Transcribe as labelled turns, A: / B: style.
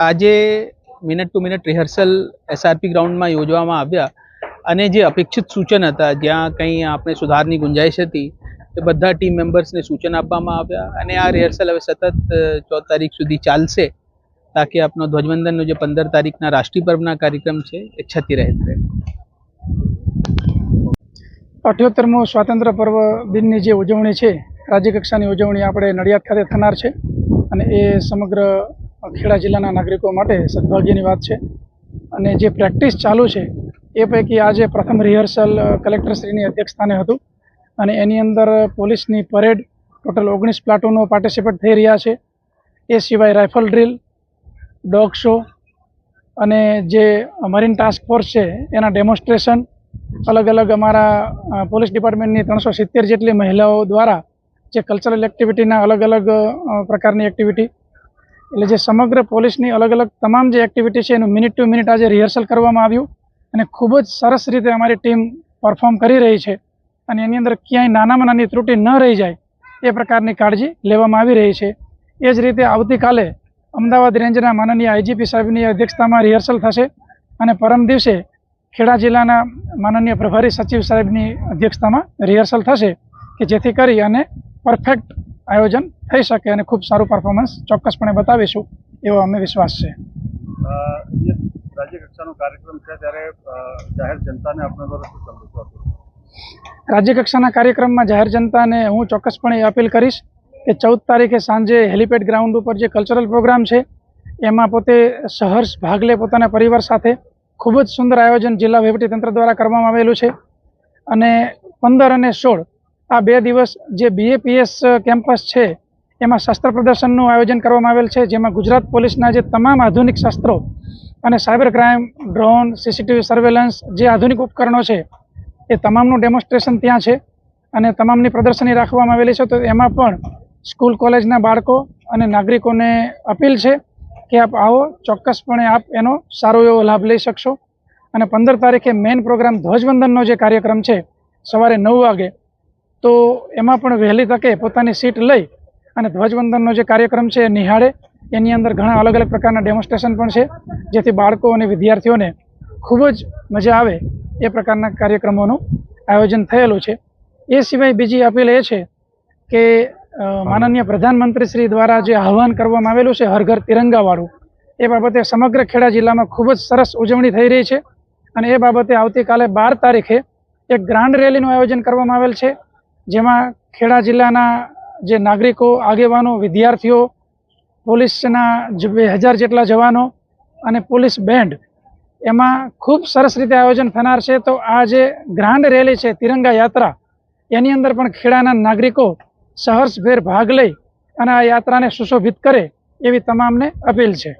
A: આજે minute two minute rehearsal SRP ગ્રાઉન્ડમાં યોજવામાં આવ્યા અને જે અપેક્ષિત સૂચન હતા, જ્યાં કંઈ આપણે સુધારની ગુંજાઈશ હતી, એ બધા ટીમ મેમ્બર્સને સૂચન આપવામાં આવ્યા અને આ રિહર્સલ હવે સતત 14 તારીખ સુધી ચાલશે, તાકી આપનો ધ્વજવંદનનો જે 15 તારીખના રાષ્ટ્રીય પર્વના કાર્યક્રમ છે એ છતી રહે.
B: 78મો સ્વાતંત્ર્ય પર્વ દિનની જે ઉજવણી છે, રાજ્યકક્ષાની ઉજવણી આપણે નડિયાદ ખાતે થનાર છે અને એ સમગ્ર ખેડા જિલ્લાના નાગરિકો માટે સદભાગ્યની વાત છે. અને જે પ્રેક્ટિસ ચાલુ છે એ પૈકી આજે પ્રથમ રિહર્સલ કલેક્ટરશ્રીની અધ્યક્ષસ્થાને હતું અને એની અંદર પોલીસની પરેડ ટોટલ 19 પ્લાટૂનો પાર્ટિસિપેટ થઈ રહ્યા છે. એ સિવાય રાઇફલ ડ્રીલ, ડોગ શો અને જે મરીન ટાસ્ક ફોર્સ છે એના ડેમોન્સ્ટ્રેશન, અલગ અલગ અમારા પોલીસ ડિપાર્ટમેન્ટની 370 જેટલી મહિલાઓ દ્વારા જે કલ્ચરલ એક્ટિવિટીના અલગ અલગ પ્રકારની એક્ટિવિટી, એટલે જે સમગ્ર પોલીસની અલગ અલગ તમામ જે એક્ટિવિટી છે એનું મિનિટ ટુ મિનિટ આજે રિહર્સલ કરવામાં આવ્યું અને ખૂબ જ સરસ રીતે અમારી ટીમ પરફોર્મ કરી રહી છે અને એની અંદર ક્યાંય નાનામાં નાની ત્રુટિ ન રહી જાય એ પ્રકારની કાળજી લેવામાં આવી રહી છે. એ જ રીતે આવતીકાલે અમદાવાદ રેન્જના માનનીય આઈજીપી સાહેબની અધ્યક્ષતામાં રિહર્સલ થશે અને પરમ દિવસે ખેડા જિલ્લાના માનનીય પ્રભારી સચિવ સાહેબની અધ્યક્ષતામાં રિહર્સલ થશે કે જેથી કરી અને પરફેક્ટ આયોજન થઈ શકે અને ખૂબ સારું પરફોર્મન્સ ચોક્કસપણે બતાવીશું એવો અમે વિશ્વાસ છે.
C: રાજ્ય કક્ષાનો કાર્યક્રમ છે ત્યારે જાહેર જનતાને આપના દ્વારા શું સંદેશો આપો?
B: રાજ્ય કક્ષાના કાર્યક્રમમાં જાહેર જનતાને હું ચોક્કસપણે અપીલ કરીશ કે 14 તારીખે સાંજે હેલિપેડ ગ્રાઉન્ડ ઉપર જે કલ્ચરલ પ્રોગ્રામ છે એમાં પોતે સહર્ષ ભાગ લે પોતાના પરિવાર સાથે. ખૂબ જ સુંદર આયોજન જિલ્લા વહીવટીતંત્ર દ્વારા કરવામાં આવેલું છે અને 15 અને 16 આ 2 દિવસ જે BAPS કેમ્પસ છે એમાં શસ્ત્ર પ્રદર્શનનું આયોજન કરવામાં આવેલ છે, જેમાં ગુજરાત પોલીસના જે તમામ આધુનિક શસ્ત્રો અને cyber crime, drone, CCTV surveillance જે આધુનિક ઉપકરણો છે એ તમામનું ડેમોન્સ્ટ્રેશન ત્યાં છે અને તમામની પ્રદર્શની રાખવામાં આવેલી છે. તો એમાં પણ સ્કૂલ કોલેજના બાળકો અને નાગરિકોને અપીલ છે કે આપ આવો, ચોક્કસપણે આપ એનો સારો એવો લાભ લઈ શકશો. અને 15 તારીખે મેઇન પ્રોગ્રામ ધ્વજવંદનનો જે કાર્યક્રમ છે સવારે 9 વાગે, તો એમાં પણ વહેલી તકે પોતાની સીટ લઈ અને ધ્વજવંદનનો જે કાર્યક્રમ છે એ નિહાળે. એની અંદર ઘણા અલગ અલગ પ્રકારના ડેમોન્સ્ટ્રેશન પણ છે, જેથી બાળકો અને વિદ્યાર્થીઓને ખૂબ જ મજા આવે એ પ્રકારના કાર્યક્રમોનું આયોજન થયેલું છે. એ સિવાય બીજી અપીલ એ છે કે માનનીય પ્રધાનમંત્રી શ્રી દ્વારા જે આહવાન કરવામાં આવેલું છે હર ઘર તિરંગાવાળું, એ બાબતે સમગ્ર ખેડા જિલ્લામાં ખૂબ જ સરસ ઉજવણી થઈ રહી છે અને એ બાબતે આવતીકાલે 12 તારીખે એક ગ્રાન્ડ રેલીનું આયોજન કરવામાં આવેલ છે, જેમાં ખેડા જિલ્લાના જે નાગરિકો, આગેવાનો, વિદ્યાર્થીઓ, પોલીસના 2000 જેટલા જવાનો અને પોલીસ બેન્ડ, એમાં ખૂબ સરસ રીતે આયોજન થનાર છે. તો આ જે ગ્રાન્ડ રેલી છે તિરંગા યાત્રા, એની અંદર પણ ખેડાના નાગરિકો સહર્ષભેર ભાગ લઈ અને આ યાત્રાને સુશોભિત કરે એવી તમામને અપીલ છે.